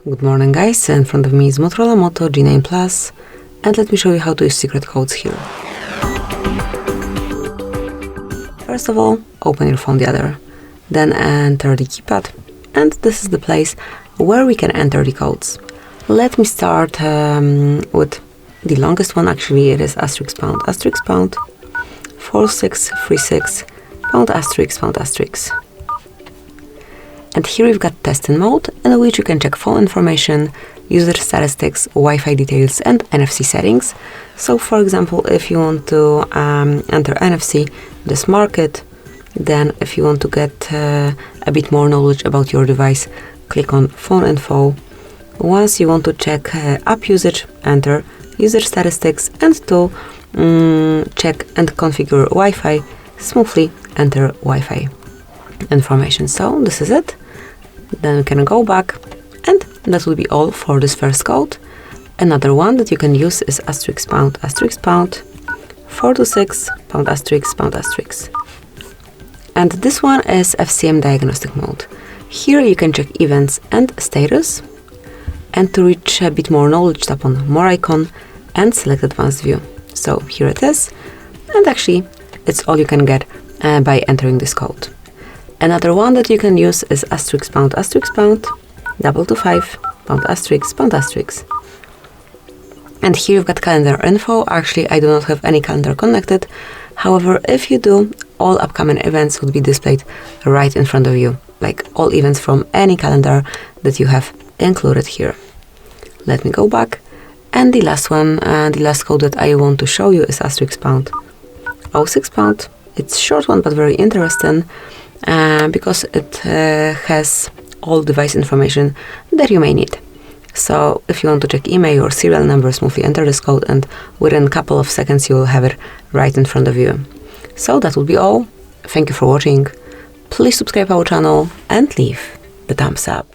Good morning guys, in front of me is Motorola MOTO G9 Plus, and let me show you how to use secret codes here. First of all, open your phone the other, then enter the keypad, and this is the place where we can enter the codes. Let me start with the longest one. Actually it is *##, 4636 #*#. And here we've got testing mode, in which you can check phone information, user statistics, Wi-Fi details, and NFC settings. So for example, if you want to enter NFC, just mark it. Then if you want to get a bit more knowledge about your device, click on phone info. Once you want to check app usage, enter user statistics, and to check and configure Wi-Fi smoothly, enter Wi-Fi information. So this is it. Then we can go back, and that will be all for this first code. Another one that you can use is *##, 426 #*#. And this one is FCM Diagnostic Mode. Here you can check events and status, and to reach a bit more knowledge, tap on more icon and select advanced view. So here it is, and actually it's all you can get by entering this code. Another one that you can use is *##, 225 #*#. And here you've got calendar info. Actually, I do not have any calendar connected. However, if you do, all upcoming events would be displayed right in front of you, like all events from any calendar that you have included here. Let me go back. And the last one, the last code that I want to show you is *##, 06 #. It's a short one, but very interesting. Because it has all device information that you may need. So if you want to check email or serial number, smoothly enter this code, and within a couple of seconds you will have it right in front of you. So that will be all. Thank you for watching. Please subscribe our channel and leave the thumbs up.